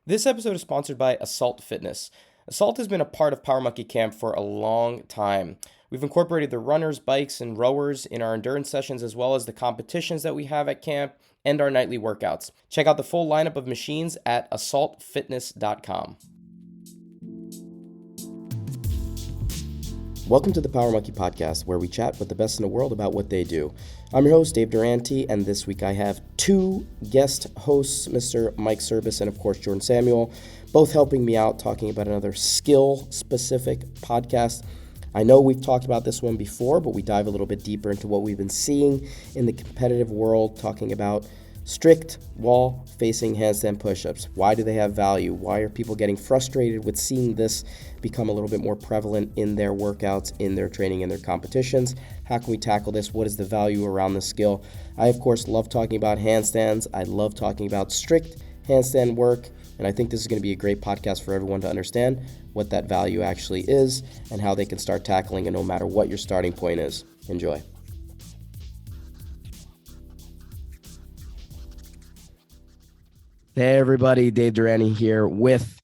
This episode is sponsored by Assault Fitness. Assault has been a part of Power Monkey Camp for a long time. We've incorporated the runners, bikes, and rowers in our endurance sessions, as well as the competitions that we have at camp and our nightly workouts. Check out the full lineup of machines at assaultfitness.com. Welcome to the Power Monkey Podcast, where we chat with the best in the world about what they do. I'm your host, Dave Durante, and this week I have two guest hosts, Mr. Mike Service and, of course, Jordan Samuel, both helping me out talking about another skill-specific podcast. I know we've talked about this one before, but we dive a little bit deeper into what we've been seeing in the competitive world, talking about strict wall-facing handstand push-ups. Why do they have value? Why are people getting frustrated with seeing this become a little bit more prevalent in their workouts, in their training, in their competitions? How can we tackle this? What is the value around this skill? I, of course, love talking about handstands. I love talking about strict handstand work, and I think this is going to be a great podcast for everyone to understand what that value actually is and how they can start tackling it no matter what your starting point is. Enjoy. Hey everybody, Dave Durante here with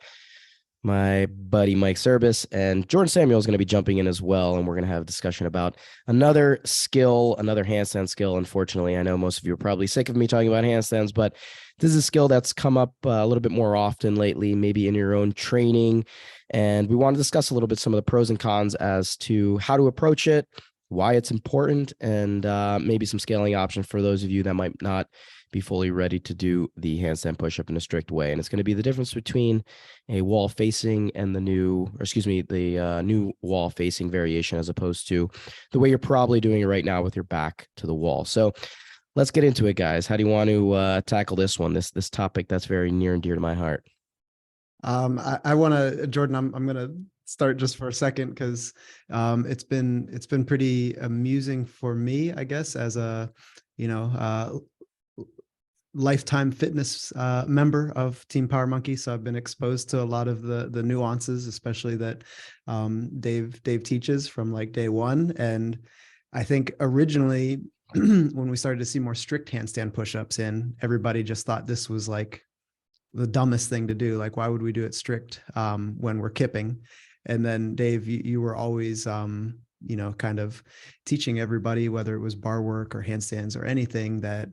my buddy Mike Service, and Jordan Samuel is going to be jumping in as well, and we're going to have a discussion about another skill, another handstand skill. Unfortunately, I know most of you are probably sick of me talking about handstands, but this is a skill that's come up a little bit more often lately, maybe in your own training, and we want to discuss a little bit some of the pros and cons as to how to approach it, why it's important, and maybe some scaling options for those of you that might not be fully ready to do the handstand push-up in a strict way. And it's going to be the difference between a wall facing and the new wall facing variation, as opposed to the way you're probably doing it right now with your back to the wall. So let's get into it, guys. How do you want to tackle this one, this topic that's very near and dear to my heart? I want to, Jordan, I'm going to start just for a second, because it's been pretty amusing for me, I guess, as a, lifetime fitness member of Team Power Monkey. So I've been exposed to a lot of the nuances, especially that Dave teaches from like day one. And I think originally when we started to see more strict handstand push-ups in, everybody just thought this was like the dumbest thing to do. Like, why would we do it strict when we're kipping? And then Dave, you were always kind of teaching everybody, whether it was bar work or handstands or anything, that,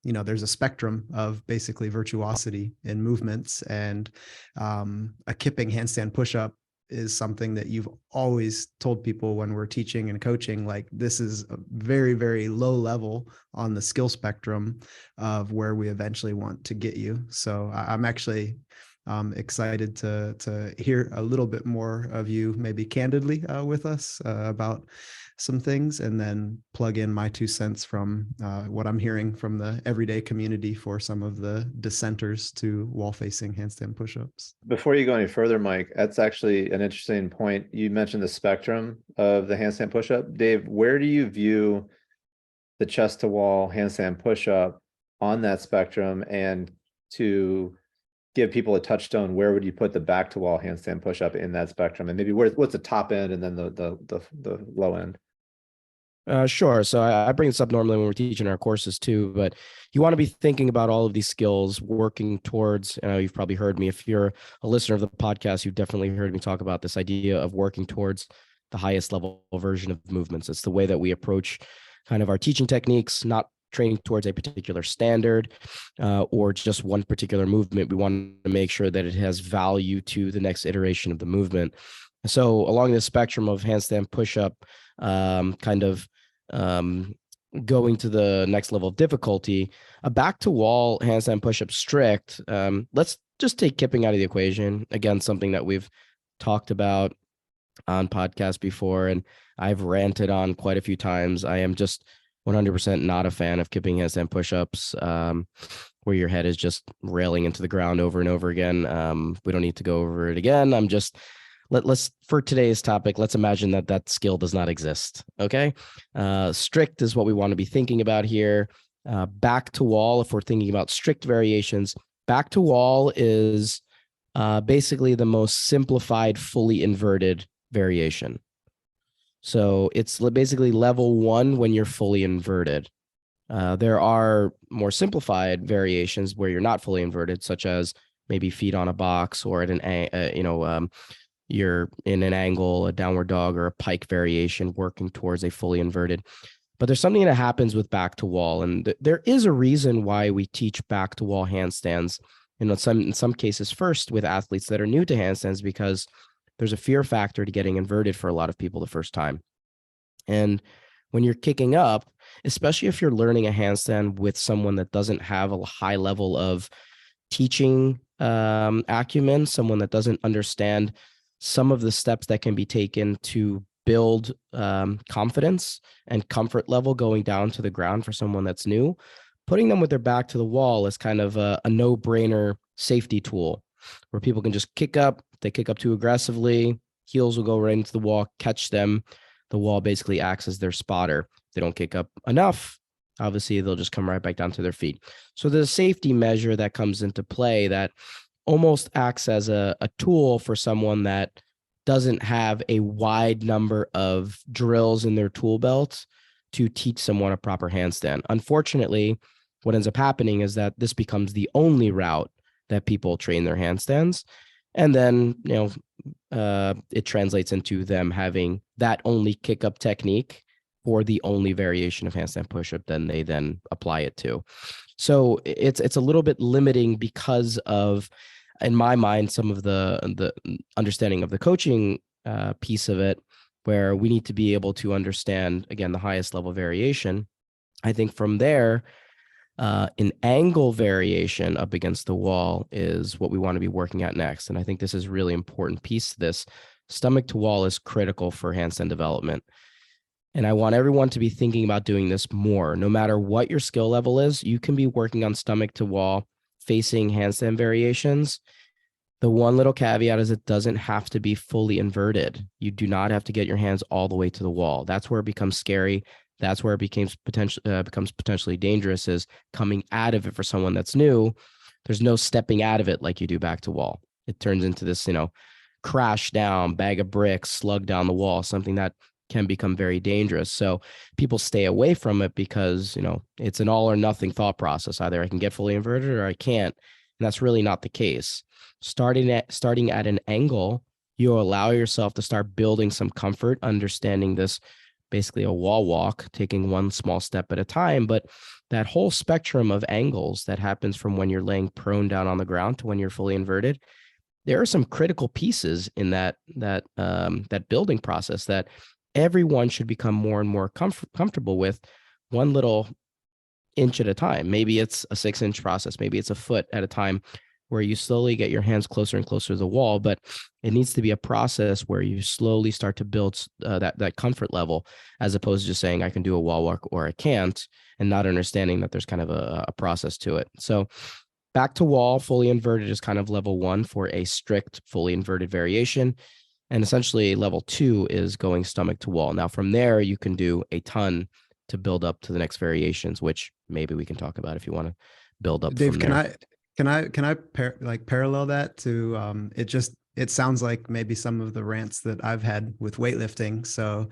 there's a spectrum of basically virtuosity in movements, and a kipping handstand push-up is something that you've always told people when we're teaching and coaching, like, this is a very, very low level on the skill spectrum of where we eventually want to get you. So I'm actually excited to hear a little bit more of you, maybe candidly with us about some things, and then plug in my 2 cents from what I'm hearing from the everyday community for some of the dissenters to wall-facing handstand push-ups. Before you go any further, Mike, that's actually an interesting point. You mentioned the spectrum of the handstand push-up. Dave, where do you view the chest-to-wall handstand push-up on that spectrum? And to give people a touchstone, where would you put the back to wall handstand push-up in that spectrum? And maybe what's the top end and then the low end? Sure. So I bring this up normally when we're teaching our courses too, but you want to be thinking about all of these skills, working towards, you've probably heard me, if you're a listener of the podcast, you've definitely heard me talk about this idea of working towards the highest level version of movements. It's the way that we approach kind of our teaching techniques, not training towards a particular standard or just one particular movement. We want to make sure that it has value to the next iteration of the movement. So along the spectrum of handstand push-up, going to the next level of difficulty, a back to wall handstand push-up strict, let's just take kipping out of the equation. Again, something that we've talked about on podcasts before, and I've ranted on quite a few times. I am just 100% not a fan of kipping handstand push-ups, where your head is just railing into the ground over and over again. We don't need to go over it again. Let's for today's topic, let's imagine that skill does not exist. Okay. Strict is what we want to be thinking about here. Back to wall, if we're thinking about strict variations, back to wall is basically the most simplified, fully inverted variation. So it's basically level 1 when you're fully inverted. There are more simplified variations where you're not fully inverted, such as maybe feet on a box or at you're in an angle, a downward dog or a pike variation, working towards a fully inverted. But there's something that happens with back to wall, and there is a reason why we teach back to wall handstands. In some cases, first with athletes that are new to handstands, because there's a fear factor to getting inverted for a lot of people the first time. And when you're kicking up, especially if you're learning a handstand with someone that doesn't have a high level of teaching acumen, someone that doesn't understand some of the steps that can be taken to build confidence and comfort level going down to the ground for someone that's new, putting them with their back to the wall is kind of a no-brainer safety tool where people can just kick up. If they kick up too aggressively, heels will go right into the wall, catch them. The wall basically acts as their spotter. If they don't kick up enough, obviously they'll just come right back down to their feet. So there's a safety measure that comes into play that almost acts as a tool for someone that doesn't have a wide number of drills in their tool belt to teach someone a proper handstand. Unfortunately, what ends up happening is that this becomes the only route that people train their handstands. And then, it translates into them having that only kick up technique for the only variation of handstand push-up, then they then apply it to. So it's a little bit limiting because of, in my mind, some of the understanding of the coaching piece of it, where we need to be able to understand, again, the highest level variation. I think from there, an angle variation up against the wall is what we want to be working at next. And I think this is a really important piece to this. Stomach to wall is critical for handstand development. And I want everyone to be thinking about doing this more. No matter what your skill level is, you can be working on stomach to wall facing handstand variations. The one little caveat is it doesn't have to be fully inverted. You do not have to get your hands all the way to the wall. That's where it becomes scary. That's where it becomes potentially dangerous, is coming out of it for someone that's new. There's no stepping out of it like you do back to wall. It turns into this, crash down, bag of bricks, slug down the wall, something that can become very dangerous. So people stay away from it because, it's an all or nothing thought process. Either I can get fully inverted or I can't. And that's really not the case. Starting at an angle, you allow yourself to start building some comfort, understanding this, basically a wall walk, taking one small step at a time. But that whole spectrum of angles that happens from when you're laying prone down on the ground to when you're fully inverted, there are some critical pieces in that building process that everyone should become more and more comfortable with, one little inch at a time. Maybe it's a 6-inch process. Maybe it's a foot at a time, where you slowly get your hands closer and closer to the wall. But it needs to be a process where you slowly start to build that comfort level, as opposed to just saying I can do a wall walk or I can't, and not understanding that there's kind of a process to it. So back to wall, fully inverted is kind of level 1 for a strict fully inverted variation. And essentially level 2 is going stomach to wall. Now from there, you can do a ton to build up to the next variations, which maybe we can talk about if you want to build up Dave, from there. Can I parallel that to it sounds like maybe some of the rants that I've had with weightlifting. So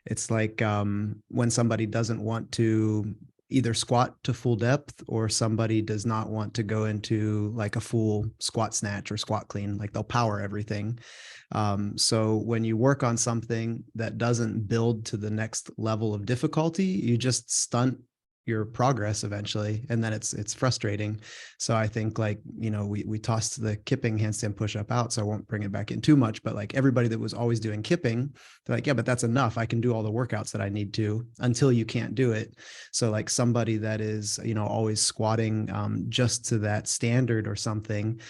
it's like when somebody doesn't want to either squat to full depth, or somebody does not want to go into like a full squat snatch or squat clean, like they'll power everything. So when you work on something that doesn't build to the next level of difficulty, you just stunt your progress eventually, and then it's frustrating. So I think, like, we tossed the kipping handstand push-up out, so I won't bring it back in too much, but like everybody that was always doing kipping, they're like, yeah, but that's enough, I can do all the workouts that I need to, until you can't do it. So like somebody that is always squatting just to that standard or something,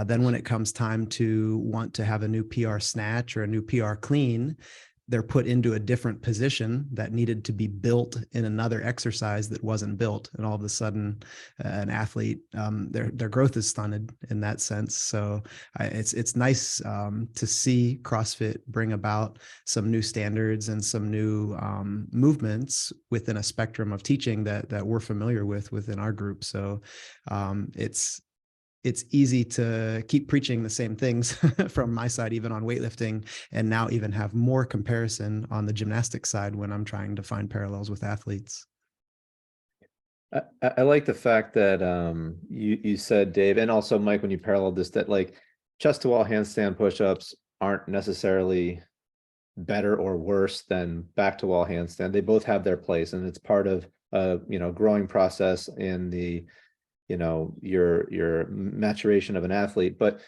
then when it comes time to want to have a new PR snatch or a new PR clean, they're put into a different position that needed to be built in another exercise that wasn't built. And all of a sudden, an athlete, their growth is stunted in that sense. So it's nice to see CrossFit bring about some new standards and some new movements within a spectrum of teaching that we're familiar with within our group. So it's easy to keep preaching the same things from my side, even on weightlifting, and now even have more comparison on the gymnastics side when I'm trying to find parallels with athletes. I like the fact that you said, Dave, and also Mike, when you paralleled this, that like chest to wall handstand push-ups aren't necessarily better or worse than back to wall handstand. They both have their place, and it's part of growing process in the your maturation of an athlete. But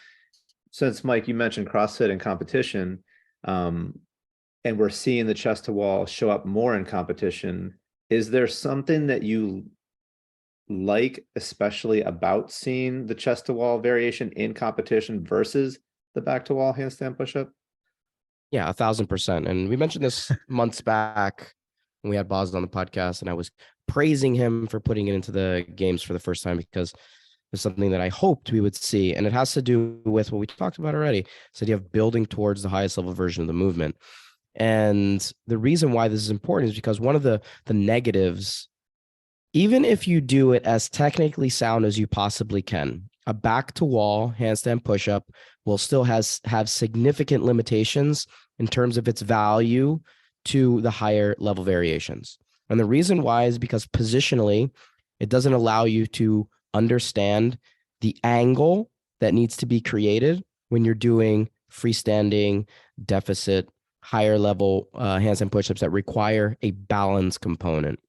since Mike, you mentioned CrossFit and competition, um, and we're seeing the chest to wall show up more in competition, is there something that you like especially about seeing the chest to wall variation in competition versus the back to wall handstand push-up? Yeah, 1,000%. And we mentioned this months back when we had Boz on the podcast, and I was praising him for putting it into the games for the first time because it's something that I hoped we would see. And it has to do with what we talked about already. This idea of building towards the highest level version of the movement. And the reason why this is important is because one of the negatives, even if you do it as technically sound as you possibly can, a back to wall handstand push-up will still have significant limitations in terms of its value to the higher level variations. And the reason why is because positionally, it doesn't allow you to understand the angle that needs to be created when you're doing freestanding, deficit, higher level handstand push-ups that require a balance component.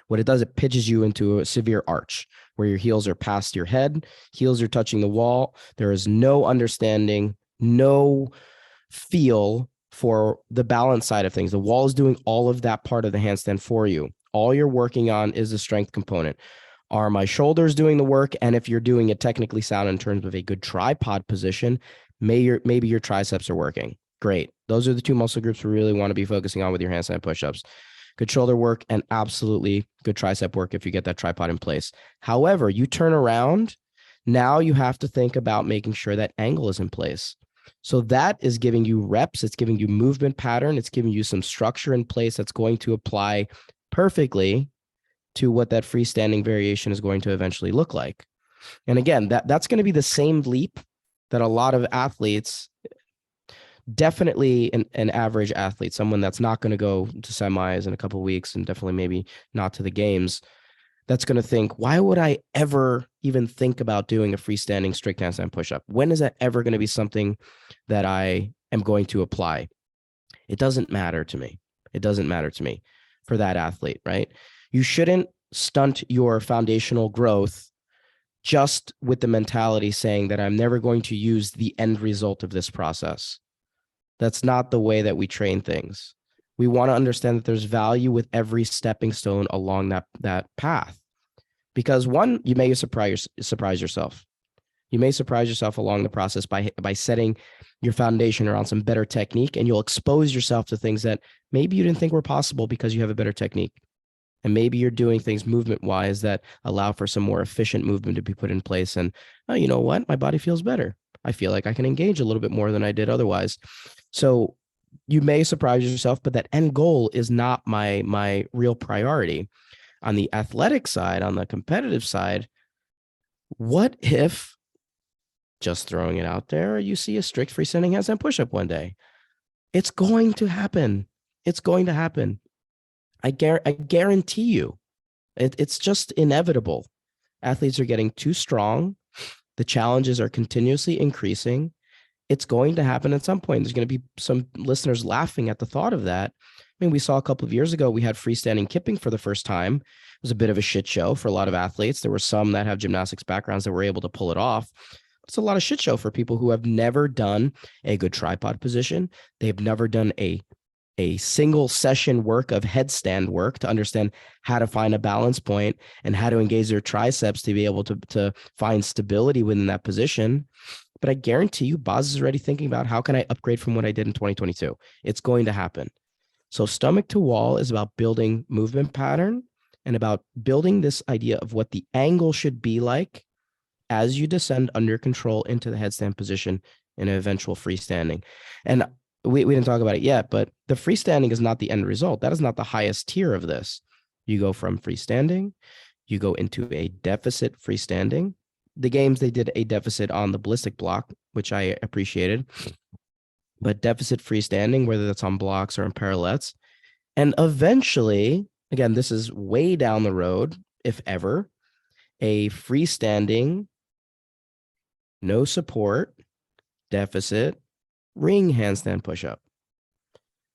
What it does, it pitches you into a severe arch where your heels are past your head, heels are touching the wall. There is no understanding, no feel for the balance side of things. The wall is doing all of that part of the handstand for you. All you're working on is the strength component. Are my shoulders doing the work? And if you're doing it technically sound in terms of a good tripod position, maybe your triceps are working. Great. Those are the two muscle groups we really want to be focusing on with your handstand push-ups. Good shoulder work and absolutely good tricep work if you get that tripod in place. However, you turn around, now you have to think about making sure that angle is in place. So that is giving you reps, it's giving you movement pattern, it's giving you some structure in place that's going to apply perfectly to what that freestanding variation is going to eventually look like. And again, that's going to be the same leap that a lot of athletes, definitely an average athlete, someone that's not going to go to semis in a couple of weeks and definitely maybe not to the games, that's going to think, why would I ever even think about doing a freestanding strict handstand push-up? When is that ever going to be something that I am going to apply? It doesn't matter to me. It doesn't matter to me for that athlete, right? You shouldn't stunt your foundational growth just with the mentality saying that I'm never going to use the end result of this process. That's not the way that we train things. We want to understand that there's value with every stepping stone along that path. Because one, you may surprise yourself. You may surprise yourself along the process by setting your foundation around some better technique, and you'll expose yourself to things that maybe you didn't think were possible because you have a better technique. And maybe you're doing things movement-wise that allow for some more efficient movement to be put in place. And, oh, you know what? My body feels better. I feel like I can engage a little bit more than I did otherwise. So you may surprise yourself, but that end goal is not my real priority. On the athletic side, on the competitive side, what if, just throwing it out there, you see a strict freestanding handstand push-up one day? It's going to happen. It's going to happen. I guarantee you. It's just inevitable. Athletes are getting too strong. The challenges are continuously increasing. It's going to happen at some point. There's going to be some listeners laughing at the thought of that. I mean, we saw a couple of years ago, we had freestanding kipping for the first time. It was a bit of a shit show for a lot of athletes. There were some that have gymnastics backgrounds that were able to pull it off. It's a lot of shit show for people who have never done a good tripod position. They've never done a single session work of headstand work to understand how to find a balance point and how to engage their triceps to be able to find stability within that position. But I guarantee you, Boz is already thinking about how can I upgrade from what I did in 2022? It's going to happen. So stomach to wall is about building movement pattern and about building this idea of what the angle should be like as you descend under control into the headstand position in an eventual freestanding. And we didn't talk about it yet, but the freestanding is not the end result. That is not the highest tier of this. You go from freestanding, you go into a deficit freestanding. The games, they did a deficit on the ballistic block, which I appreciated, but deficit freestanding, whether that's on blocks or in parallettes. And eventually, again, this is way down the road. if ever, a freestanding, no support, deficit, ring handstand push-up.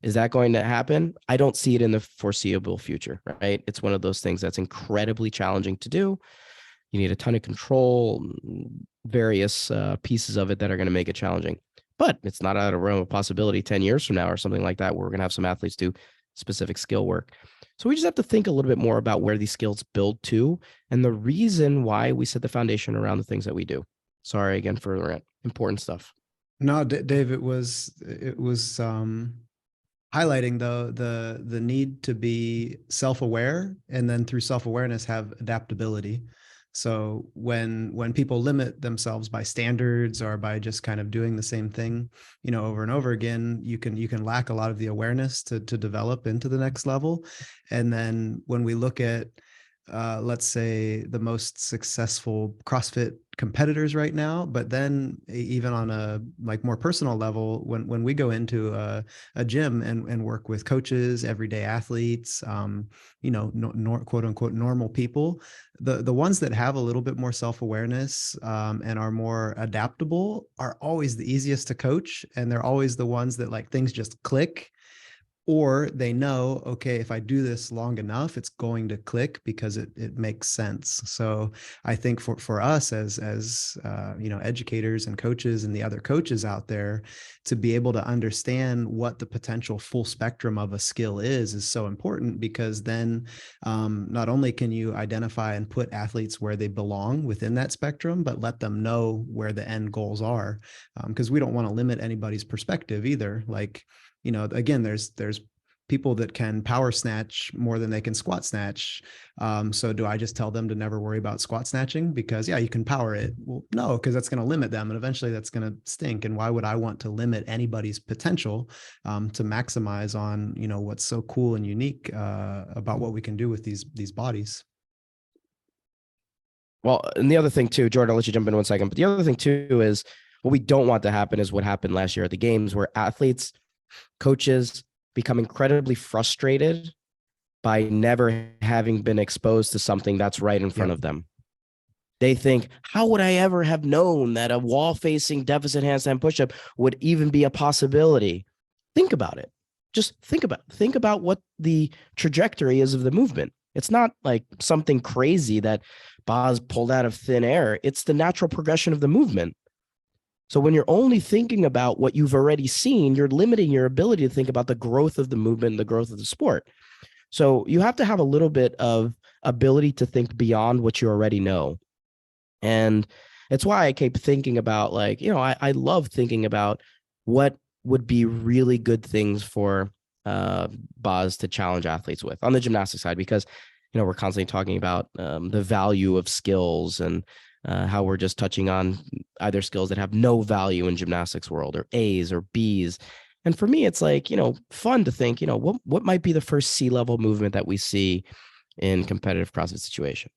Is that going to happen? I don't see it in the foreseeable future, right? It's one of those things that's incredibly challenging to do. You need a ton of control, various pieces of it that are going to make it challenging. But it's not out of realm of possibility 10 years from now or something like that, where we're going to have some athletes do specific skill work. So we just have to think a little bit more about where these skills build to and the reason why we set the foundation around the things that we do. Sorry again for the rant. Important stuff. No, Dave, it was highlighting the need to be self-aware, and then through self-awareness have adaptability. So when people limit themselves by standards or by just kind of doing the same thing, over and over again, you can lack a lot of the awareness to develop into the next level. And then when we look at let's say the most successful CrossFit competitors right now, but then even on a like more personal level, when we go into a gym and work with coaches, everyday athletes, quote unquote normal people, the ones that have a little bit more self-awareness and are more adaptable are always the easiest to coach, and they're always the ones that like things just click. Or they know, okay, if I do this long enough, it's going to click because it makes sense. So I think for us as educators and coaches and the other coaches out there, to be able to understand what the potential full spectrum of a skill is so important, because then not only can you identify and put athletes where they belong within that spectrum, but let them know where the end goals are, because we don't want to limit anybody's perspective either. Like, again, there's people that can power snatch more than they can squat snatch. So do I just tell them to never worry about squat snatching because, yeah, you can power it? Well, no, because that's going to limit them, and eventually that's going to stink. And why would I want to limit anybody's potential to maximize on, what's so cool and unique about what we can do with these bodies? Well, and the other thing too, Jordan, I'll let you jump in 1 second, but the other thing too is what we don't want to happen is what happened last year at the games, where athletes, coaches become incredibly frustrated by never having been exposed to something that's right in front of them. They think, how would I ever have known that a wall-facing deficit handstand push-up would even be a possibility? Think about it. Just think about what the trajectory is of the movement. It's not like something crazy that Boz pulled out of thin air. It's the natural progression of the movement. So when you're only thinking about what you've already seen, you're limiting your ability to think about the growth of the movement, the growth of the sport. So you have to have a little bit of ability to think beyond what you already know. And it's why I keep thinking about, like, I love thinking about what would be really good things for Boz to challenge athletes with on the gymnastics side, because, we're constantly talking about the value of skills and how we're just touching on either skills that have no value in gymnastics world, or A's or B's. And for me, it's like, fun to think, what might be the first C-level movement that we see in competitive CrossFit situation?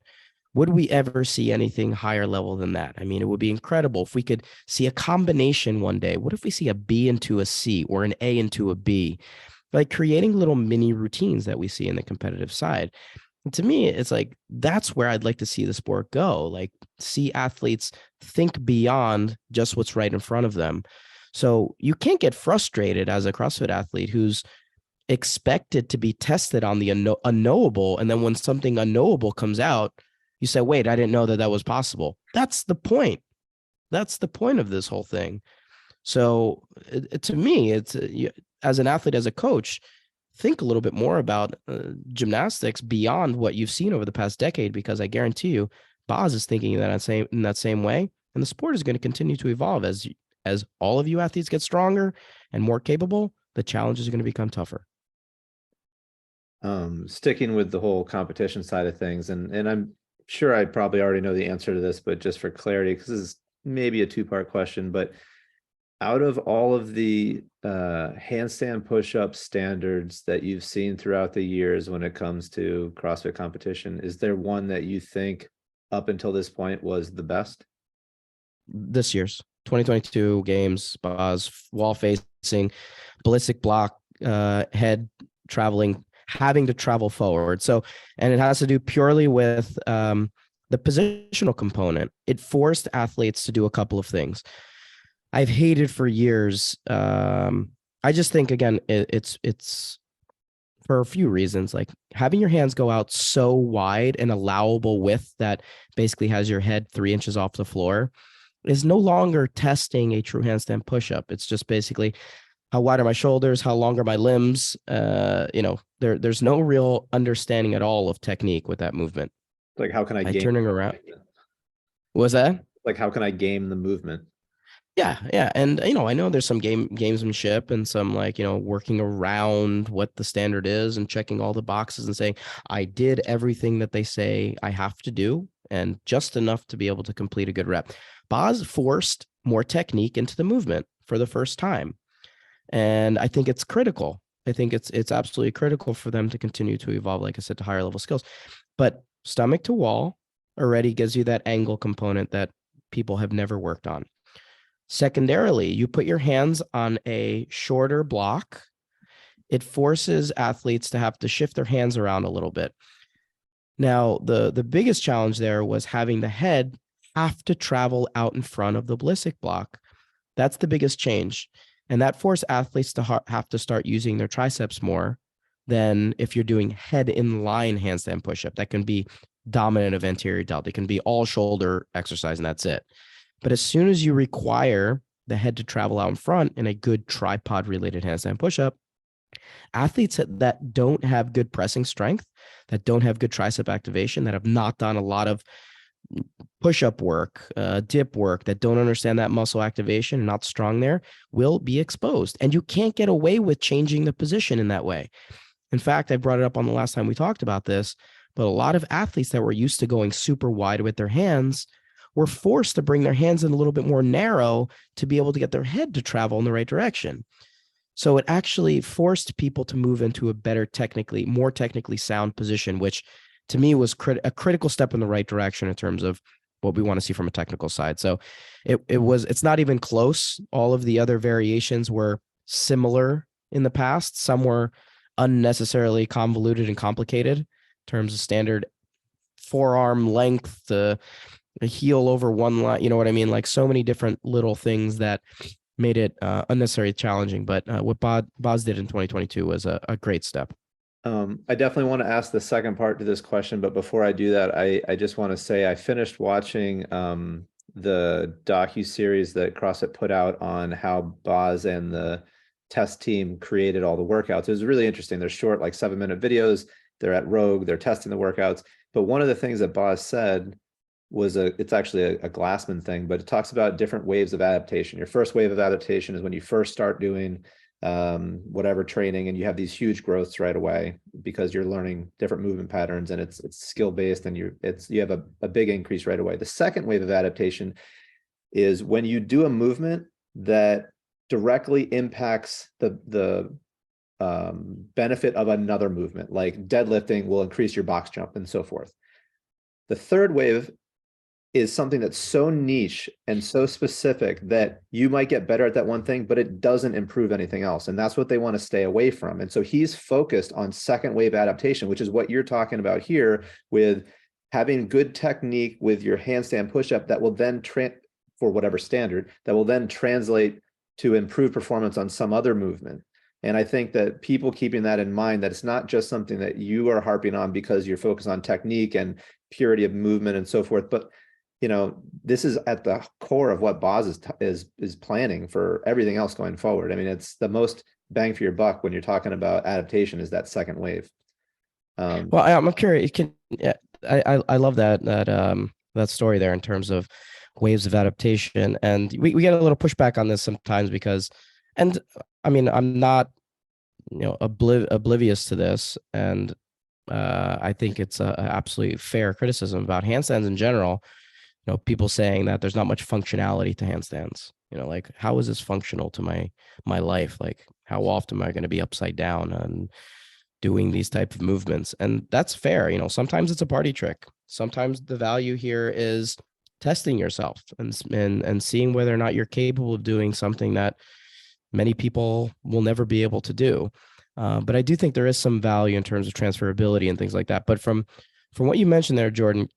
Would we ever see anything higher level than that? I mean, it would be incredible if we could see a combination one day. What if we see a B into a C or an A into a B? Like creating little mini routines that we see in the competitive side. And to me, it's like, that's where I'd like to see the sport go. Like, see athletes think beyond just what's right in front of them. So you can't get frustrated as a CrossFit athlete who's expected to be tested on the unknowable. And then when something unknowable comes out, you say, wait, I didn't know that was possible. That's the point. That's the point of this whole thing. So to me, it's as an athlete, as a coach, think a little bit more about gymnastics beyond what you've seen over the past decade, because I guarantee you, Boz is thinking that in that same way, and the sport is going to continue to evolve as all of you athletes get stronger and more capable. The challenges are going to become tougher. Sticking with the whole competition side of things, and I'm sure I probably already know the answer to this, but just for clarity, because this is maybe a two-part question, but out of all of the handstand push-up standards that you've seen throughout the years when it comes to CrossFit competition, is there one that you think up until this point was the best? This year's 2022 games, Boz wall facing, ballistic block, head traveling having to travel forward. So, and it has to do purely with the positional component. It forced athletes to do a couple of things I've hated for years. I just think, again, it's for a few reasons, like having your hands go out so wide, an allowable width that basically has your head 3 inches off the floor, is no longer testing a true handstand push-up. It's just basically how wide are my shoulders, how long are my limbs. There's no real understanding at all of technique with that movement. Like, how can I game turning around? What was that? Like, how can I game the movement? Yeah. And, I know there's some gamesmanship and some working around what the standard is and checking all the boxes and saying, I did everything that they say I have to do and just enough to be able to complete a good rep. Boz forced more technique into the movement for the first time. And I think it's critical. I think it's absolutely critical for them to continue to evolve, like I said, to higher level skills. But stomach to wall already gives you that angle component that people have never worked on. Secondarily, you put your hands on a shorter block. It forces athletes to have to shift their hands around a little bit. Now, the biggest challenge there was having the head have to travel out in front of the ballistic block. That's the biggest change. And that forced athletes to have to start using their triceps more than if you're doing head in line handstand push-up. That can be dominant of anterior delt. It can be all shoulder exercise and that's it. But as soon as you require the head to travel out in front in a good tripod related handstand push-up, athletes that don't have good pressing strength, that don't have good tricep activation, that have not done a lot of push-up work, dip work, that don't understand that muscle activation and not strong there, will be exposed. And you can't get away with changing the position in that way. In fact, I brought it up on the last time we talked about this, but a lot of athletes that were used to going super wide with their hands were forced to bring their hands in a little bit more narrow to be able to get their head to travel in the right direction. So it actually forced people to move into a more technically sound position, which to me was a critical step in the right direction in terms of what we want to see from a technical side. So it's not even close. All of the other variations were similar in the past. Some were unnecessarily convoluted and complicated in terms of standard forearm length, a heel over one line, you know what I mean? Like so many different little things that made it unnecessarily challenging. But what Boz did in 2022 was a great step. I definitely want to ask the second part to this question, but before I do that, I just want to say I finished watching the docu-series that CrossFit put out on how Boz and the test team created all the workouts. It was really interesting. They're short, like 7-minute videos. They're at Rogue, they're testing the workouts. But one of the things that Boz said was it's actually a Glassman thing, but it talks about different waves of adaptation. Your first wave of adaptation is when you first start doing whatever training, and you have these huge growths right away because you're learning different movement patterns, and it's skill based, and you have a big increase right away. The second wave of adaptation is when you do a movement that directly impacts the benefit of another movement, like deadlifting will increase your box jump and so forth. The third wave is something that's so niche and so specific that you might get better at that one thing, but it doesn't improve anything else. And that's what they want to stay away from. And so he's focused on second wave adaptation, which is what you're talking about here, with having good technique with your handstand push-up that will then for whatever standard, that will then translate to improve performance on some other movement. And I think that people keeping that in mind, that it's not just something that you are harping on because you're focused on technique and purity of movement and so forth, but this is at the core of what Boz is planning for everything else going forward. I mean, it's the most bang for your buck when you're talking about adaptation is that second wave. Well, I'm curious. I love that story there in terms of waves of adaptation, and we get a little pushback on this sometimes because, and I mean, I'm not oblivious to this, and I think it's a absolutely fair criticism about handstands in general. People saying that there's not much functionality to handstands. Like, how is this functional to my life? Like, how often am I going to be upside down and doing these type of movements? And that's fair. Sometimes it's a party trick. Sometimes the value here is testing yourself and seeing whether or not you're capable of doing something that many people will never be able to do. But I do think there is some value in terms of transferability and things like that. But from what you mentioned there, Jordan,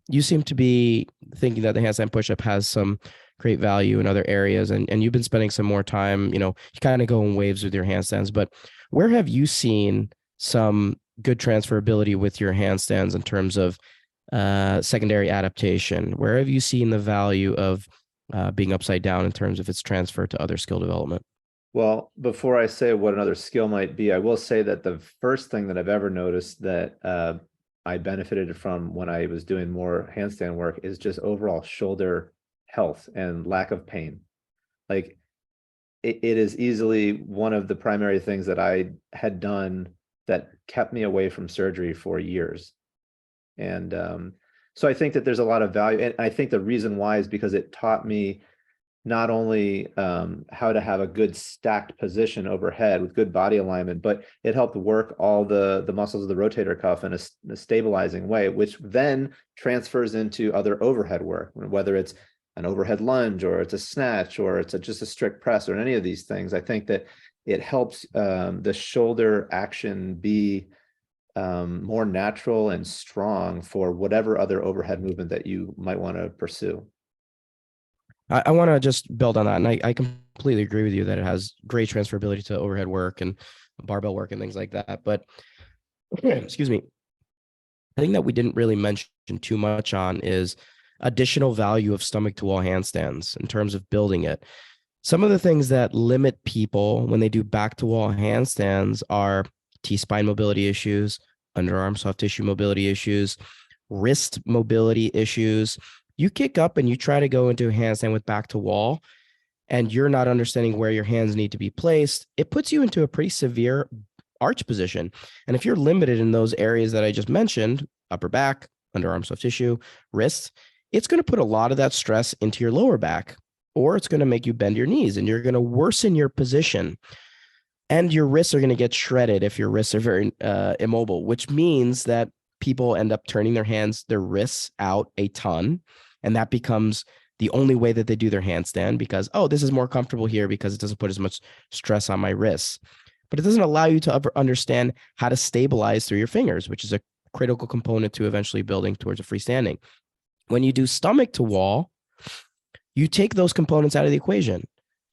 you seem to be thinking that the handstand push-up has some great value in other areas, and you've been spending some more time, you kind of go in waves with your handstands. But where have you seen some good transferability with your handstands in terms of secondary adaptation? Where have you seen the value of being upside down in terms of its transfer to other skill development? Well, before I say what another skill might be, I will say that the first thing that I've ever noticed that I benefited from when I was doing more handstand work is just overall shoulder health and lack of pain. Like it is easily one of the primary things that I had done that kept me away from surgery for years. And so I think that there's a lot of value. And I think the reason why is because it taught me not only how to have a good stacked position overhead with good body alignment, but it helped work all the muscles of the rotator cuff in a stabilizing way, which then transfers into other overhead work, whether it's an overhead lunge or it's a snatch or it's just a strict press or any of these things. I think that it helps the shoulder action be more natural and strong for whatever other overhead movement that you might want to pursue. I want to just build on that. And I completely agree with you that it has great transferability to overhead work and barbell work and things like that. But excuse me, I think that we didn't really mention too much on is additional value of stomach to wall handstands in terms of building it. Some of the things that limit people when they do back to wall handstands are T-spine mobility issues, underarm soft tissue mobility issues, wrist mobility issues. You kick up and you try to go into a handstand with back to wall, and you're not understanding where your hands need to be placed, it puts you into a pretty severe arch position. And if you're limited in those areas that I just mentioned, upper back, underarm soft tissue, wrist, it's going to put a lot of that stress into your lower back, or it's going to make you bend your knees and you're going to worsen your position. And your wrists are going to get shredded if your wrists are very immobile, which means that people end up turning their wrists out a ton. And that becomes the only way that they do their handstand because, oh, this is more comfortable here because it doesn't put as much stress on my wrists. But it doesn't allow you to understand how to stabilize through your fingers, which is a critical component to eventually building towards a freestanding. When you do stomach to wall, you take those components out of the equation.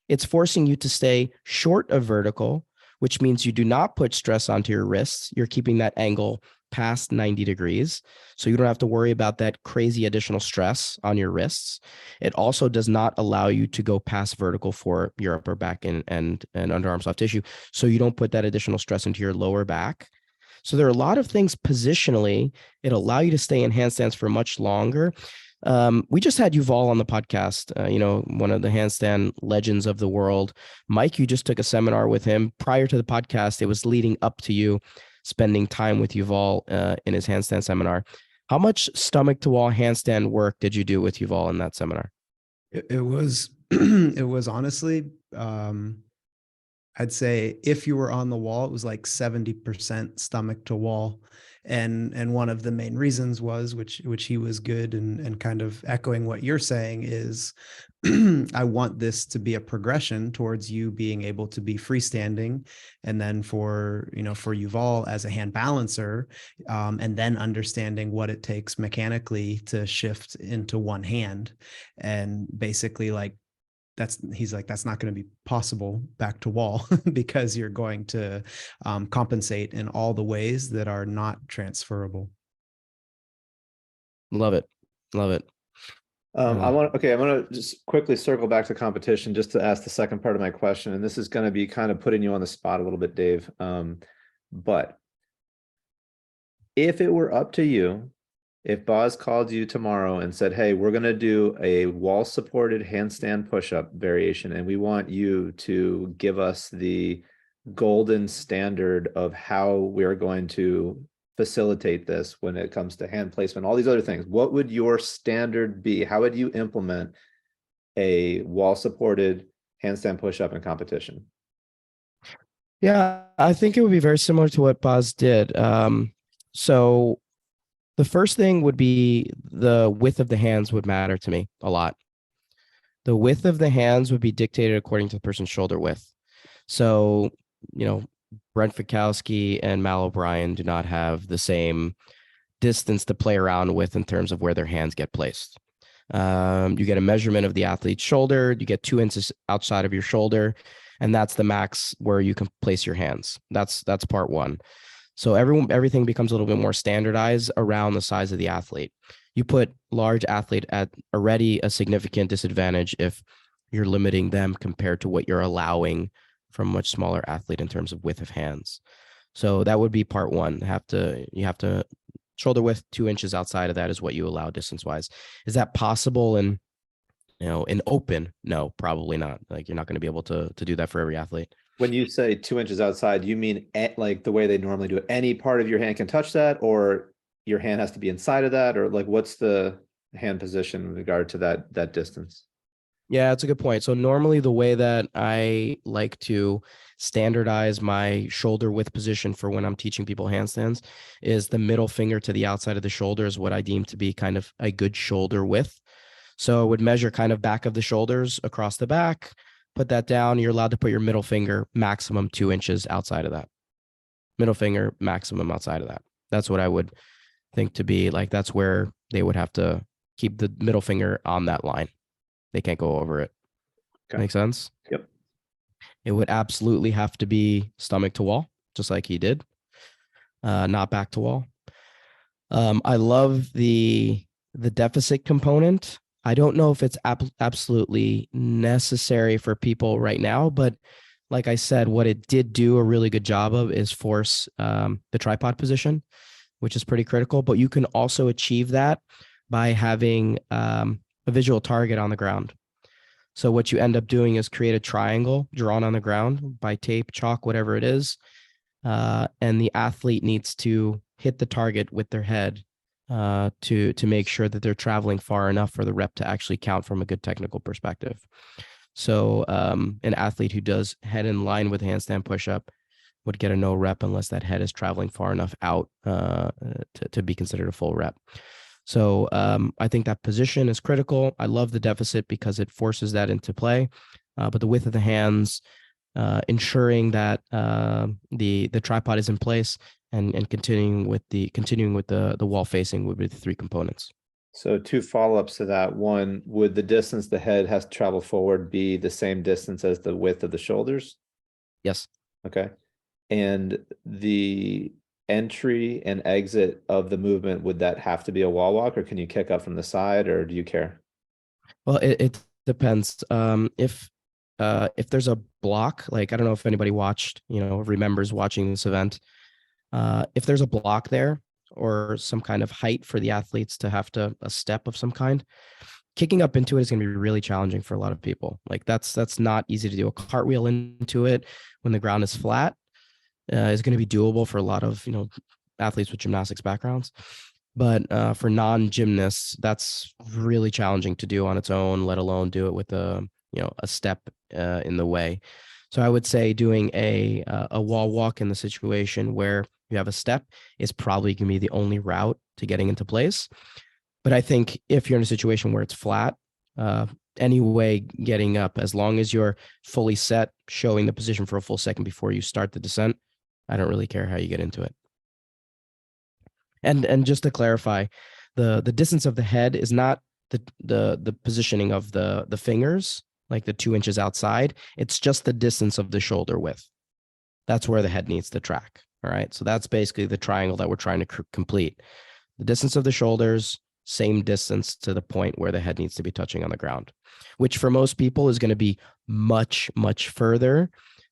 It's forcing you to stay short of vertical, which means you do not put stress onto your wrists. You're keeping that angle past 90 degrees. So you don't have to worry about that crazy additional stress on your wrists. It also does not allow you to go past vertical for your upper back and underarm soft tissue. So you don't put that additional stress into your lower back. So there are a lot of things positionally. It'll allow you to stay in handstands for much longer. We just had Yuval on the podcast, one of the handstand legends of the world. Mike, you just took a seminar with him. Prior to the podcast, it was leading up to you spending time with Yuval in his handstand seminar. How much stomach to wall handstand work did you do with Yuval in that seminar? It was it was honestly, I'd say if you were on the wall, it was like 70% stomach to wall. And one of the main reasons was, which he was good and kind of echoing what you're saying is, I want this to be a progression towards you being able to be freestanding. And then for Yuval as a hand balancer, and then understanding what it takes mechanically to shift into one hand. And basically he's like, that's not going to be possible back to wall because you're going to compensate in all the ways that are not transferable. Love it. Love it. I want to just quickly circle back to competition just to ask the second part of my question. And this is going to be kind of putting you on the spot a little bit, Dave. But if it were up to you, if Boz called you tomorrow and said, hey, we're going to do a wall supported handstand push-up variation, and we want you to give us the golden standard of how we're going to facilitate this when it comes to hand placement, all these other things, what would your standard be? How would you implement a wall supported handstand push-up in competition? Yeah, I think it would be very similar to what Boz did. So the first thing would be the width of the hands would matter to me a lot. The width of the hands would be dictated according to the person's shoulder width. So, Brent Fikowski and Mal O'Brien do not have the same distance to play around with in terms of where their hands get placed. You get a measurement of the athlete's shoulder. You get 2 inches outside of your shoulder, and that's the max where you can place your hands. That's part one. So everything becomes a little bit more standardized around the size of the athlete. You put large athlete at already a significant disadvantage if you're limiting them compared to what you're allowing from much smaller athlete in terms of width of hands. So that would be part one. You have to shoulder width 2 inches outside of that is what you allow distance wise. Is that possible in open? No, probably not. Like, you're not going to be able to do that for every athlete. When you say 2 inches outside, you mean like the way they normally do it? Any part of your hand can touch that, or your hand has to be inside of that, or like what's the hand position in regard to that distance? Yeah, that's a good point. So normally the way that I like to standardize my shoulder width position for when I'm teaching people handstands is the middle finger to the outside of the shoulder is what I deem to be kind of a good shoulder width. So I would measure kind of back of the shoulders across the back, put that down. You're allowed to put your middle finger maximum 2 inches outside of that. Middle finger maximum outside of that. That's what I would think to be like, that's where they would have to keep the middle finger on that line. They can't go over it. Okay. Make sense? Yep. It would absolutely have to be stomach to wall, just like he did, not back to wall. I love the deficit component. I don't know if it's absolutely necessary for people right now, but like I said, what it did do a really good job of is force the tripod position, which is pretty critical. But you can also achieve that by having a visual target on the ground. So what you end up doing is create a triangle drawn on the ground by tape, chalk, whatever it is. And the athlete needs to hit the target with their head to make sure that they're traveling far enough for the rep to actually count from a good technical perspective. So an athlete who does head in line with handstand push-up would get a no rep unless that head is traveling far enough out to be considered a full rep. So I think that position is critical. I love the deficit because it forces that into play. But the width of the hands, ensuring that the tripod is in place, and continuing with the wall facing would be the three components. So 2 follow-ups to that. One, would the distance the head has to travel forward be the same distance as the width of the shoulders? Yes. Okay. And the entry and exit of the movement, would that have to be a wall walk, or can you kick up from the side, or do you care? Well, it depends. If there's a block, like, I don't know if anybody remembers watching this event. If there's a block there or some kind of height for the athletes to have a step of some kind, kicking up into it is going to be really challenging for a lot of people. Like, that's not easy to do. A cartwheel into it when the ground is flat is going to be doable for a lot of athletes with gymnastics backgrounds. But for non-gymnasts, that's really challenging to do on its own, let alone do it with a step in the way. So I would say doing a wall walk in the situation where you have a step is probably going to be the only route to getting into place. But I think if you're in a situation where it's flat, any way getting up, as long as you're fully set, showing the position for a full second before you start the descent, I don't really care how you get into it. And just to clarify, the distance of the head is not the positioning of the fingers, like the 2 inches outside. It's just the distance of the shoulder width. That's where the head needs to track. All right. So that's basically the triangle that we're trying to complete. The distance of the shoulders, same distance to the point where the head needs to be touching on the ground, which for most people is going to be much, much further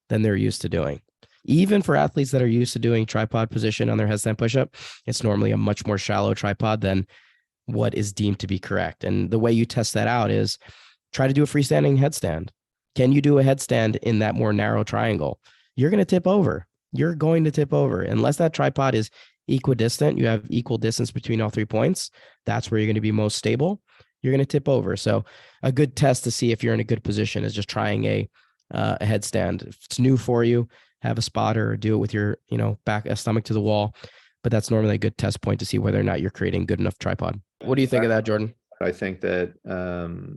than they're used to doing. Even for athletes that are used to doing tripod position on their headstand push-up, it's normally a much more shallow tripod than what is deemed to be correct. And the way you test that out is try to do a freestanding headstand. Can you do a headstand in that more narrow triangle? You're going to tip over. You're going to tip over. Unless that tripod is equidistant, you have equal distance between all 3 points. That's where you're going to be most stable. You're going to tip over. So a good test to see if you're in a good position is just trying a headstand. If it's new for you, have a spotter or do it with your, back stomach to the wall. But that's normally a good test point to see whether or not you're creating good enough tripod. What do you think of that, Jordan? I think that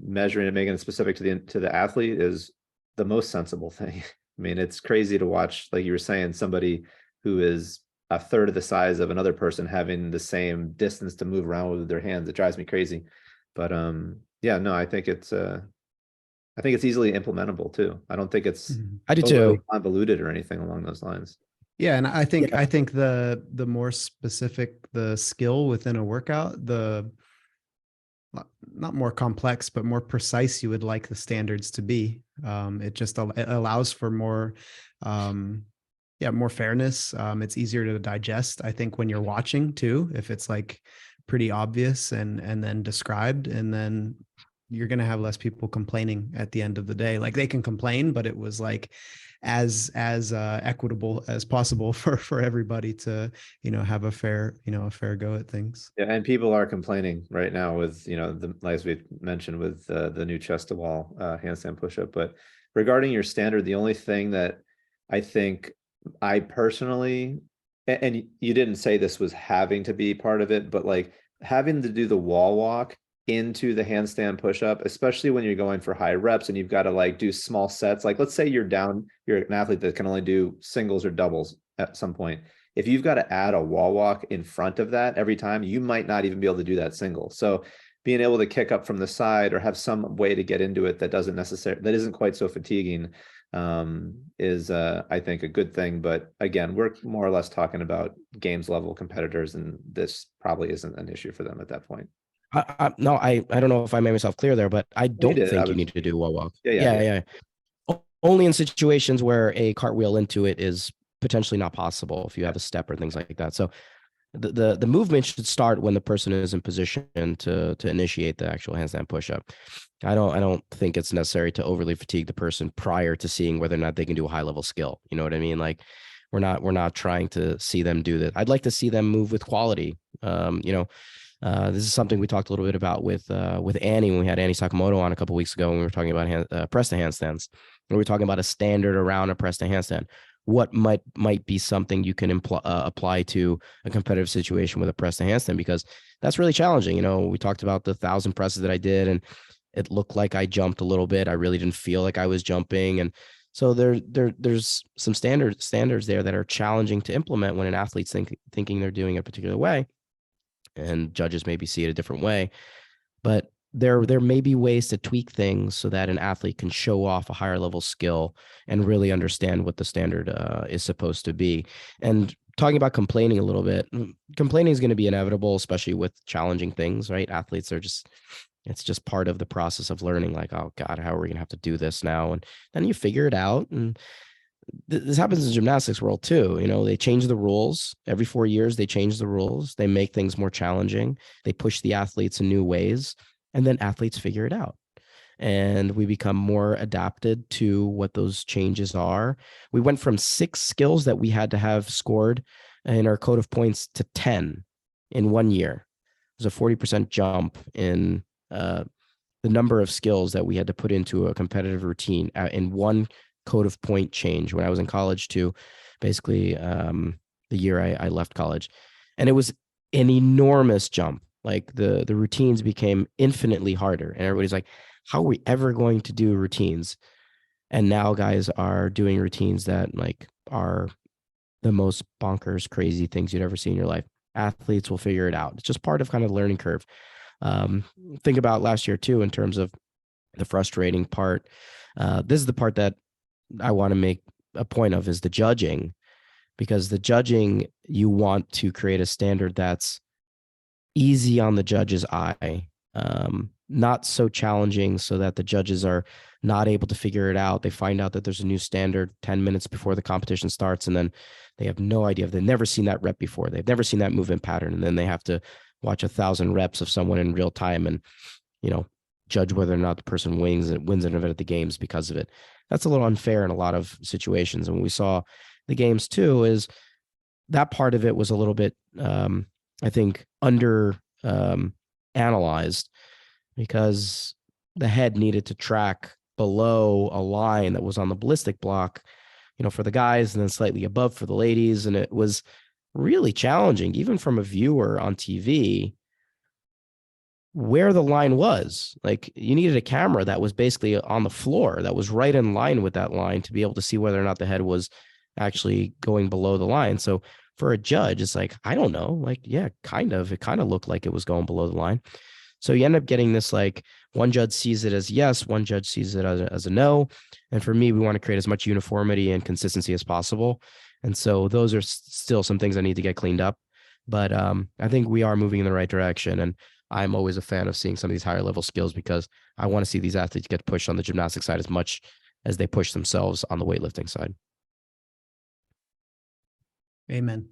measuring and making it specific to the athlete is the most sensible thing. I mean, it's crazy to watch, like you were saying, somebody who is a third of the size of another person having the same distance to move around with their hands. It drives me crazy. But yeah, no, I think it's easily implementable too. I don't think it's I do overly too. convoluted or anything along those lines. Yeah, and I think Yeah. the more specific the skill within a workout, the not more complex, but more precise you would like the standards to be. It just it allows for more, more fairness. It's easier to digest, I think, when you're watching too, if it's like pretty obvious and then described, and then you're going to have less people complaining at the end of the day. Like they can complain, but it was like as equitable as possible for everybody to, have a fair go at things. Yeah, and people are complaining right now with, as we mentioned, with the new chest to wall handstand push-up. But regarding your standard, the only thing that I think I personally, and you didn't say this was having to be part of it, but like having to do the wall walk into the handstand push-up, especially when you're going for high reps and you've got to like do small sets. Like let's say you're an athlete that can only do singles or doubles at some point. If you've got to add a wall walk in front of that every time, you might not even be able to do that single. So being able to kick up from the side or have some way to get into it that isn't quite so fatiguing is I think a good thing. But again, we're more or less talking about games level competitors, and this probably isn't an issue for them at that point. No, I don't know if I made myself clear there, but I don't think you need to do wall walk. Yeah. Only in situations where a cartwheel into it is potentially not possible if you have a step or things like that. So the movement should start when the person is in position to initiate the actual handstand push-up. I don't think it's necessary to overly fatigue the person prior to seeing whether or not they can do a high level skill. You know what I mean? Like we're not trying to see them do that. I'd like to see them move with quality. This is something we talked a little bit about with Annie when we had Annie Sakamoto on a couple of weeks ago when we were talking about press to handstands. And we were talking about a standard around a press to handstand. What might be something you can apply to a competitive situation with a press to handstand, because that's really challenging. We talked about the 1,000 presses that I did, and it looked like I jumped a little bit. I really didn't feel like I was jumping, and so there's some standards there that are challenging to implement when an athlete's thinking they're doing it a particular way, and judges maybe see it a different way. But there may be ways to tweak things so that an athlete can show off a higher level skill and really understand what the standard is supposed to be. And talking about complaining a little bit, complaining is going to be inevitable, especially with challenging things, right? Athletes it's just part of the process of learning, like, oh God, how are we going to have to do this now? And then you figure it out. And this happens in gymnastics world too. They change the rules every 4 years. They change the rules. They make things more challenging. They push the athletes in new ways. And then athletes figure it out. And we become more adapted to what those changes are. We went from 6 skills that we had to have scored in our code of points to 10 in 1 year. It was a 40% jump in the number of skills that we had to put into a competitive routine in one code of point change when I was in college to basically the year I left college. And it was an enormous jump. Like the routines became infinitely harder, and everybody's like, how are we ever going to do routines? And now guys are doing routines that like are the most bonkers, crazy things you'd ever see in your life. Athletes will figure it out. It's just part of kind of the learning curve. Think about last year too, in terms of the frustrating part. This is the part that I want to make a point of, is the judging, because the judging, you want to create a standard that's easy on the judge's eye, not so challenging so that the judges are not able to figure it out. They find out that there's a new standard 10 minutes before the competition starts, and then they have no idea. They've never seen that rep before. They've never seen that movement pattern. And then they have to watch 1,000 reps of someone in real time and, judge whether or not the person wins an event at the games because of it. That's a little unfair in a lot of situations. And what we saw the games too is that part of it was a little bit, I think, under analyzed, because the head needed to track below a line that was on the ballistic block, for the guys, and then slightly above for the ladies. And it was really challenging, even from a viewer on TV. where the line was. Like, you needed a camera that was basically on the floor, that was right in line with that line to be able to see whether or not the head was actually going below the line. So for a judge, it's like, I don't know, like, yeah, it kind of looked like it was going below the line. So you end up getting this, like, one judge sees it as yes, one judge sees it as a no. And for me, we want to create as much uniformity and consistency as possible. And so those are still some things that need to get cleaned up. But I think we are moving in the right direction. And I'm always a fan of seeing some of these higher level skills, because I want to see these athletes get pushed on the gymnastic side as much as they push themselves on the weightlifting side. Amen.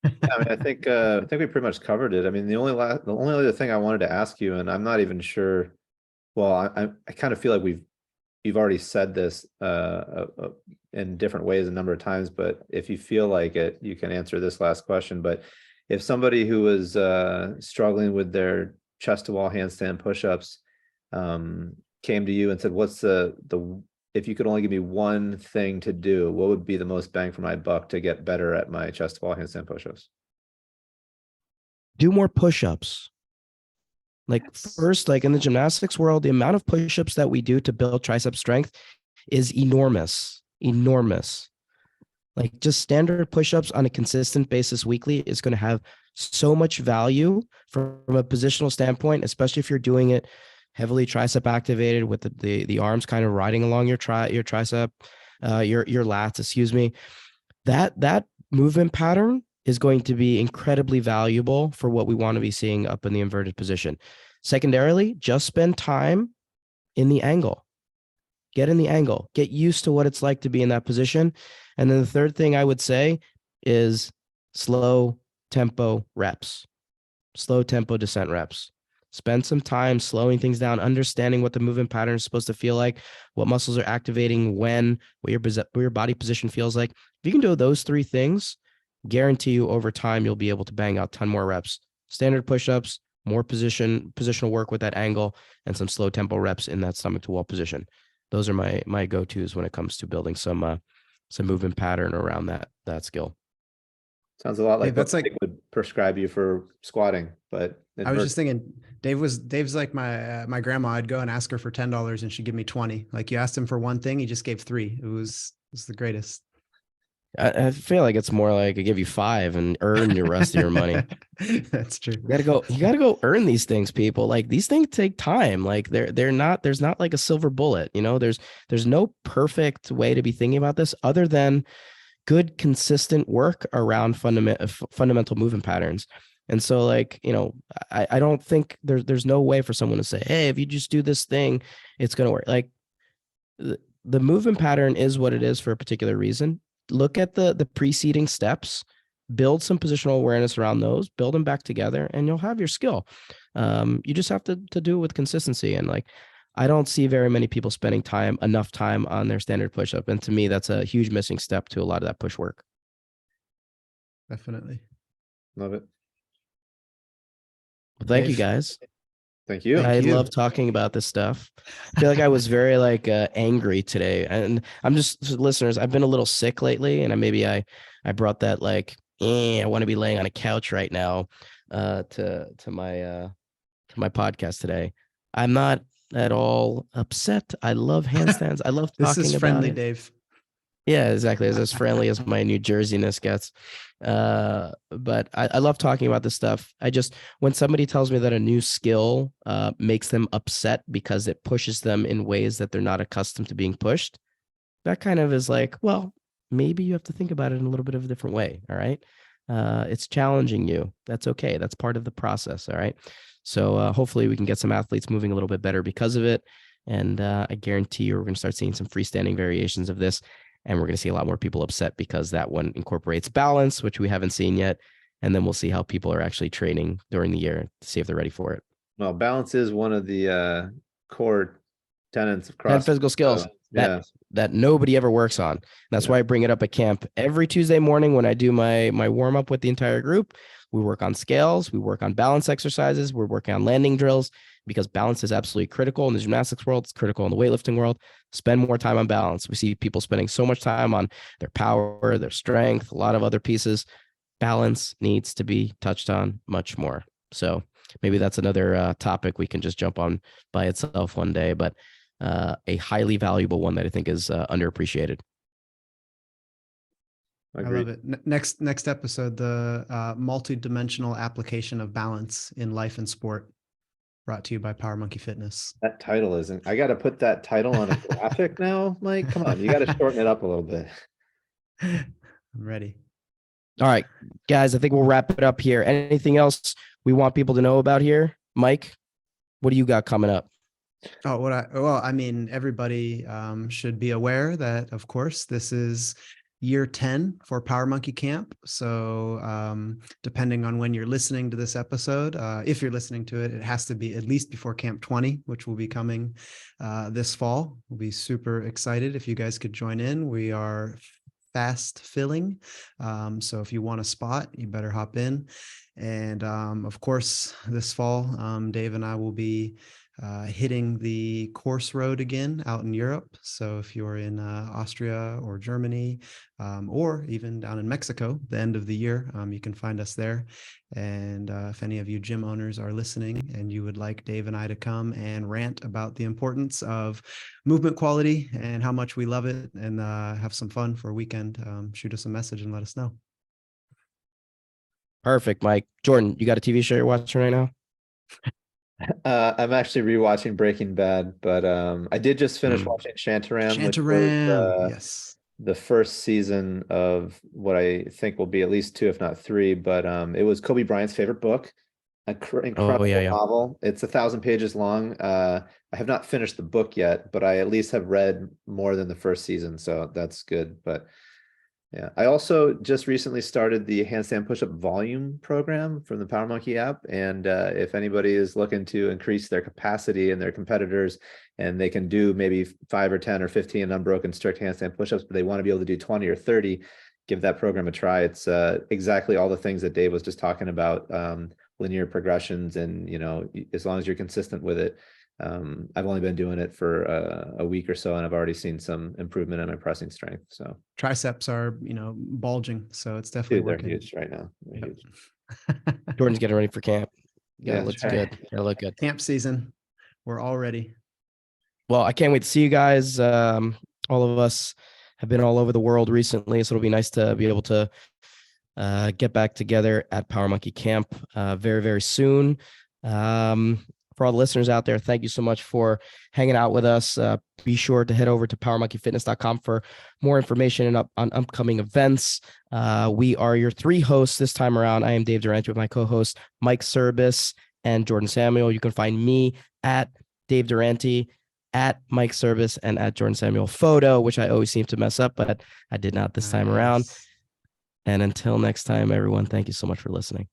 Yeah, I mean, I think we pretty much covered it. I mean, the only other thing I wanted to ask you, and I'm not even sure. Well, I kind of feel like you've already said this in different ways a number of times, but if you feel like it, you can answer this last question. But if somebody who was struggling with their chest to wall handstand push-ups came to you and said, "What's the if you could only give me one thing to do, what would be the most bang for my buck to get better at my chest to wall handstand push-ups?" Do more push-ups. Like, first, like in the gymnastics world, the amount of push-ups that we do to build tricep strength is enormous. Like, just standard push-ups on a consistent basis weekly is going to have so much value from a positional standpoint, especially if you're doing it heavily tricep activated with the arms kind of riding along your tricep, your lats, excuse me. That movement pattern is going to be incredibly valuable for what we want to be seeing up in the inverted position. Secondarily, just spend time in the angle. Get in the angle. Get used to what it's like to be in that position. And then the third thing I would say is slow tempo reps. Slow tempo descent reps. Spend some time slowing things down, understanding what the movement pattern is supposed to feel like, what muscles are activating when, what your body position feels like. If you can do those three things, guarantee you over time, you'll be able to bang out a ton more reps. Standard push-ups, more positional work with that angle, and some slow tempo reps in that stomach to wall position. Those are my go-tos when it comes to building some movement pattern around that skill. Sounds a lot like that's what like, Mike would prescribe you for squatting, but I was just thinking, Dave's like my grandma. I'd go and ask her for $10 and she'd give me 20. Like, you asked him for one thing, he just gave 3. It was the greatest. I feel like it's more like I give you 5 and earn your rest of your money. That's true. You gotta go earn these things, people. Like, these things take time. Like, there's not like a silver bullet, there's no perfect way to be thinking about this other than good, consistent work around fundamental movement patterns. And so, like, I don't think there's no way for someone to say, hey, if you just do this thing, it's going to work. Like, the movement pattern is what it is for a particular reason. Look at the preceding steps, build some positional awareness around those, build them back together, and you'll have your skill. You just have to do it with consistency. And, like, I don't see very many people spending enough time on their standard push-up. And to me, that's a huge missing step to a lot of that push work. Definitely. Love it. Well, thank you, guys. Thank you. I love talking about this stuff. I feel like I was very angry today, and I'm just, listeners, I've been a little sick lately, and I brought that, like, I want to be laying on a couch right now to my podcast today. I'm not at all upset. I love handstands. I love talking about it. This is friendly, Dave. Yeah, exactly. As friendly as my New Jerseyness gets. But I love talking about this stuff. When somebody tells me that a new skill makes them upset because it pushes them in ways that they're not accustomed to being pushed, that kind of is like, well, maybe you have to think about it in a little bit of a different way. All right. It's challenging you. That's okay. That's part of the process. All right. So hopefully we can get some athletes moving a little bit better because of it. And I guarantee you we're going to start seeing some freestanding variations of this. And we're going to see a lot more people upset because that one incorporates balance, which we haven't seen yet. And then we'll see how people are actually training during the year to see if they're ready for it. Well, balance is one of the core tenets of CrossFit. 10 physical skills that nobody ever works on. That's why I bring it up at camp every Tuesday morning when I do my warm up with the entire group. We work on scales, we work on balance exercises, we're working on landing drills, because balance is absolutely critical in the gymnastics world. It's critical in the weightlifting world. Spend more time on balance. We see people spending so much time on their power, their strength, a lot of other pieces. Balance needs to be touched on much more. So maybe that's another topic we can just jump on by itself one day, but a highly valuable one that I think is underappreciated. I love it. Next episode, the multi-dimensional application of balance in life and sport, brought to you by Power Monkey Fitness. That title isn't. I got to put that title on a graphic now, Mike. Come on, you got to shorten it up a little bit. I'm ready. All right, guys, I think we'll wrap it up here. Anything else we want people to know about here? Mike, what do you got coming up? Oh, I mean, everybody should be aware that, of course, this is year 10 for Power Monkey Camp. So depending on when you're listening to this episode, if you're listening to it, it has to be at least before Camp 20, which will be coming this fall. We'll be super excited if you guys could join in. We are fast filling. So if you want a spot, you better hop in. And of course, this fall, Dave and I will be hitting the course road again out in Europe. So if you're in Austria or Germany, or even down in Mexico, the end of the year, you can find us there. And if any of you gym owners are listening and you would like Dave and I to come and rant about the importance of movement quality and how much we love it and have some fun for a weekend, shoot us a message and let us know. Perfect, Mike. Jordan, you got a TV show you're watching right now? I'm actually rewatching Breaking Bad, but I did just finish watching Shantaram, which was yes, the first season of what I think will be at least 2, if not 3. But it was Kobe Bryant's favorite book, incredible novel. It's 1,000 pages long. I have not finished the book yet, but I at least have read more than the first season, so that's good. But yeah, I also just recently started the Handstand Push-Up volume program from the Power Monkey app. And if anybody is looking to increase their capacity and their competitors, and they can do maybe 5 or 10 or 15 unbroken strict handstand push-ups, but they want to be able to do 20 or 30, give that program a try. It's exactly all the things that Dave was just talking about, linear progressions. And, as long as you're consistent with it, I've only been doing it for a week or so, and I've already seen some improvement in my pressing strength. So triceps are, bulging. So it's definitely they're working. huge right now. They're huge. Jordan's getting ready for camp. Yeah, looks good. Gotta look good. Camp season. We're all ready. Well, I can't wait to see you guys. All of us have been all over the world recently, so it'll be nice to be able to get back together at Power Monkey Camp very, very soon. For all the listeners out there, thank you so much for hanging out with us. Be sure to head over to powermonkeyfitness.com for more information on upcoming events. We are your 3 hosts this time around. I am Dave Durante with my co-host Mike Service and Jordan Samuel. You can find me at Dave Durante, at Mike Service, and at Jordan Samuel Photo, which I always seem to mess up, but I did not this time around. And until next time, everyone, thank you so much for listening.